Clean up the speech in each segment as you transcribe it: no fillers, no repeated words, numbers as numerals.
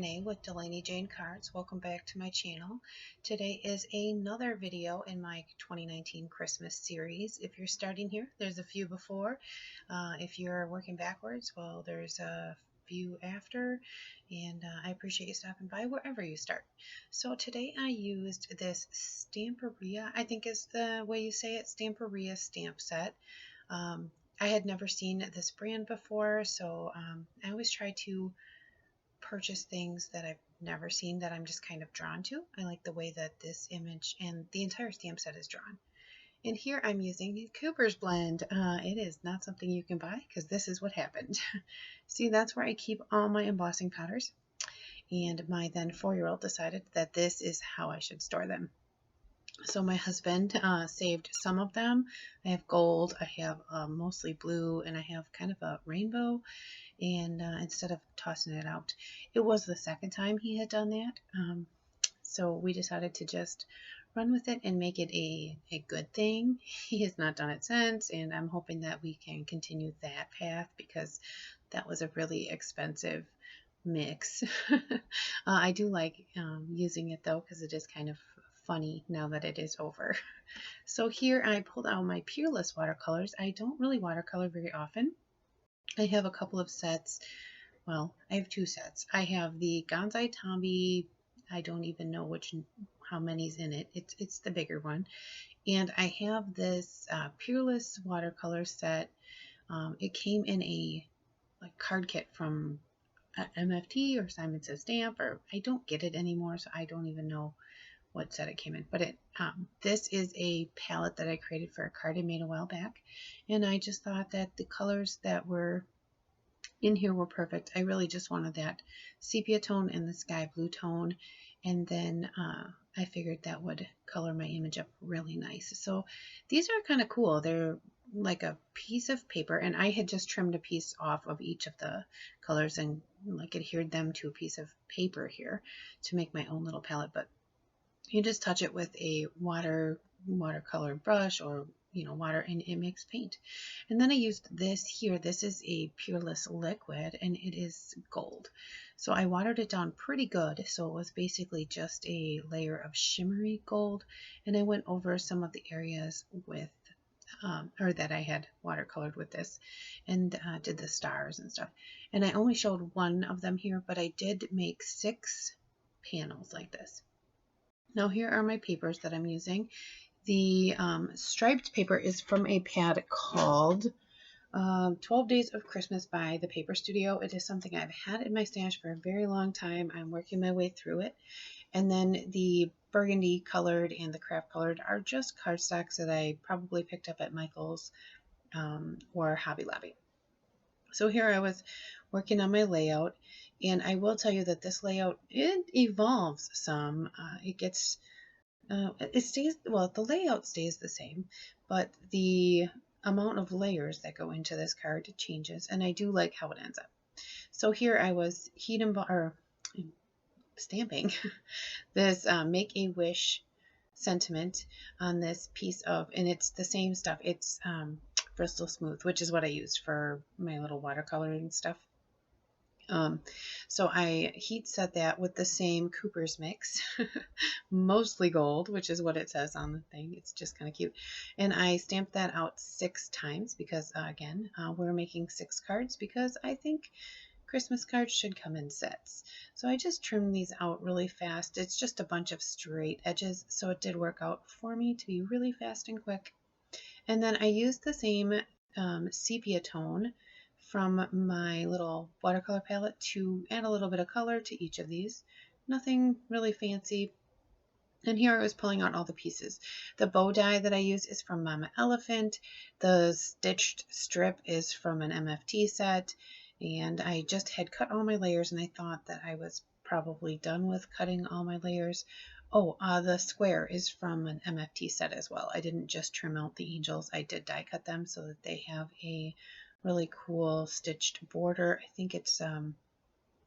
and I with Delaney Jane Cards. Welcome back to my channel. Today is another video in my 2019 Christmas series. If you're starting here, there's a few before. If you're working backwards, well, there's a few after, and I appreciate you stopping by wherever you start. So today I used this Stamperia, I think is the way you say it, Stamperia stamp set. I had never seen this brand before, so I always try to purchase things that I've never seen that I'm just kind of drawn to. I like the way that this image and the entire stamp set is drawn. And here I'm using Cooper's Blend. It is not something you can buy because this is what happened. See, that's where I keep all my embossing powders. And my then 4-year-old decided that this is how I should store them. So my husband saved some of them. I have gold, I have mostly blue, and I have kind of a rainbow. And instead of tossing it out, it was the second time he had done that. So we decided to just run with it and make it a good thing. He has not done it since, and I'm hoping that we can continue that path because that was a really expensive mix. I do like using it though because it is kind of funny now that it is over. So here I pulled out my Peerless watercolors. I don't really watercolor very often. I have a couple of sets. Well, I have 2 sets. I have the Gonzai Tombi. I don't even know how many's in it. It's the bigger one. And I have this Peerless watercolor set. It came in a card kit from MFT or Simon Says Stamp, or I don't get it anymore, so I don't even know what set it came in. But this is a palette that I created for a card I made a while back, and I just thought that the colors that were in here were perfect. I really just wanted that sepia tone and the sky blue tone, and then I figured that would color my image up really nice. So these are kind of cool. They're like a piece of paper, and I had just trimmed a piece off of each of the colors and adhered them to a piece of paper here to make my own little palette. But you just touch it with a watercolor brush or water, and it makes paint. And then I used this here. This is a Peerless liquid, and it is gold. So I watered it down pretty good. So it was basically just a layer of shimmery gold, and I went over some of the areas with or that I had watercolored with this, and did the stars and stuff. And I only showed one of them here, but I did make 6 panels like this. Now here are my papers that I'm using. The striped paper is from a pad called 12 Days of Christmas by the Paper Studio. It is something I've had in my stash for a very long time. I'm working my way through it. And then the burgundy colored and the craft colored are just cardstocks that I probably picked up at Michael's or Hobby Lobby. So here I was working on my layout, and I will tell you that this layout, it evolves some. It stays, well, the layout stays the same, but the amount of layers that go into this card changes, and I do like how it ends up. So here I was stamping this Make-A-Wish sentiment on this piece of, and it's the same stuff. It's Bristol Smooth, which is what I used for my little watercoloring stuff. So I heat set that with the same Cooper's mix, mostly gold, which is what it says on the thing. It's just kind of cute. And I stamped that out 6 times because, again, we're making 6 cards because I think Christmas cards should come in sets. So I just trimmed these out really fast. It's just a bunch of straight edges, so it did work out for me to be really fast and quick. And then I used the same sepia tone from my little watercolor palette to add a little bit of color to each of these. Nothing really fancy. And here I was pulling out all the pieces. The bow die that I use is from Mama Elephant. The stitched strip is from an MFT set. And I just had cut all my layers, and I thought that I was probably done with cutting all my layers. Oh, the square is from an MFT set as well. I didn't just trim out the angels. I did die cut them so that they have a really cool stitched border. I think it's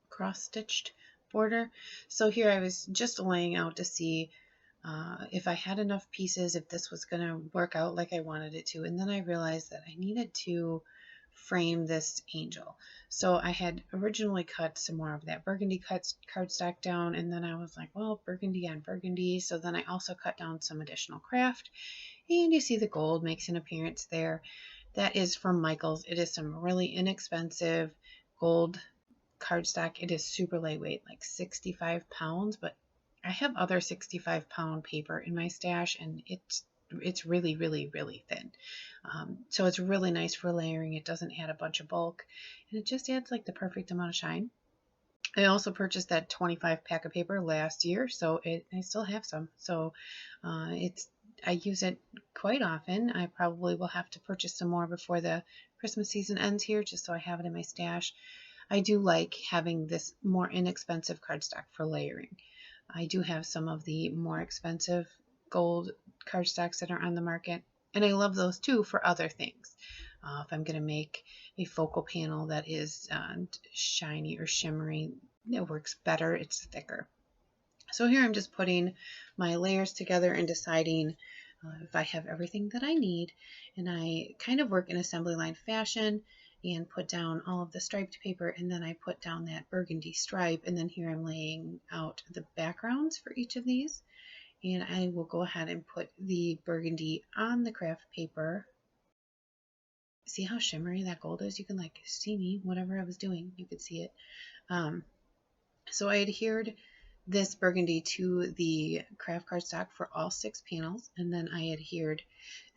cross-stitched border. So here I was just laying out to see if I had enough pieces, if this was going to work out like I wanted it to. And then I realized that I needed to frame this angel. So I had originally cut some more of that burgundy cardstock down, and then I was like, well, burgundy on burgundy. So then I also cut down some additional craft, and you see the gold makes an appearance there. That is from Michael's. It is some really inexpensive gold cardstock. It is super lightweight, like 65 pounds, but I have other 65-pound paper in my stash, and it's really, really, really thin. So it's really nice for layering. It doesn't add a bunch of bulk, and it just adds like the perfect amount of shine. I also purchased that 25 pack of paper last year, so I still have some. So I use it quite often. I probably will have to purchase some more before the Christmas season ends here, just so I have it in my stash. I do like having this more inexpensive cardstock for layering. I do have some of the more expensive gold cardstocks that are on the market, and I love those too for other things. If I'm going to make a focal panel that is shiny or shimmery, it works better, it's thicker. So here I'm just putting my layers together and deciding if I have everything that I need, and I kind of work in assembly line fashion and put down all of the striped paper, and then I put down that burgundy stripe, and then here I'm laying out the backgrounds for each of these, and I will go ahead and put the burgundy on the craft paper. See how shimmery that gold is? You can like see me, whatever I was doing, you could see it. So I adhered this burgundy to the craft cardstock for all 6 panels, and then I adhered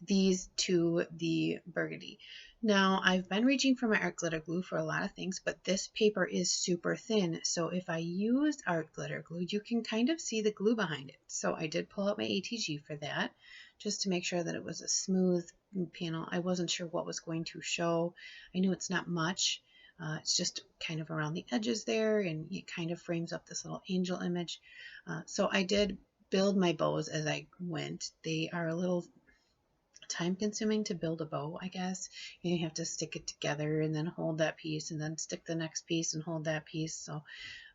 these to the burgundy. Now I've been reaching for my art glitter glue for a lot of things, but this paper is super thin, so if I used art glitter glue, you can kind of see the glue behind it. So I did pull out my ATG for that, just to make sure that it was a smooth panel. I wasn't sure what was going to show. I knew it's not much. It's just kind of around the edges there, and it kind of frames up this little angel image. So I did build my bows as I went. They are a little time consuming to build a bow, I guess. You have to stick it together and then hold that piece and then stick the next piece and hold that piece. So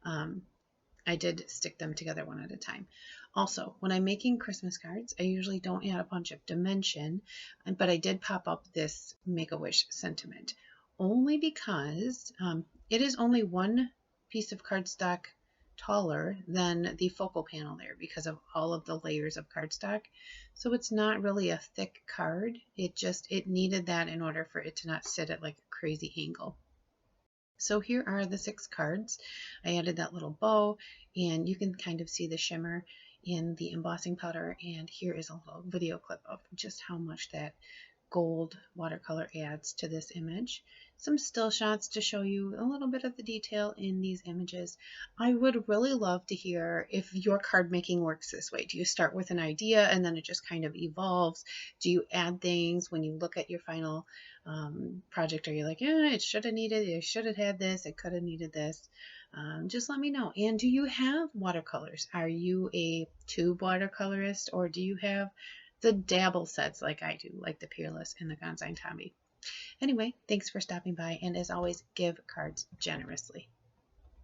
I did stick them together one at a time. Also, when I'm making Christmas cards, I usually don't add a bunch of dimension, but I did pop up this Make-A-Wish sentiment, only because it is only one piece of cardstock taller than the focal panel there because of all of the layers of cardstock. So it's not really a thick card. It needed that in order for it to not sit at like a crazy angle. So here are the 6 cards. I added that little bow, and you can kind of see the shimmer in the embossing powder, and here is a little video clip of just how much that gold watercolor adds to this image. Some still shots to show you a little bit of the detail in these images. I would really love to hear if your card making works this way. Do you start with an idea and then it just kind of evolves? Do you add things when you look at your final project? Are you like, yeah, it should have had this, it could have needed this? Just let me know. And do you have watercolors? Are you a tube watercolorist, or do you have the dabble sets like I do, like the Peerless and the Gonzine Tommy? Anyway, thanks for stopping by, and as always, give cards generously.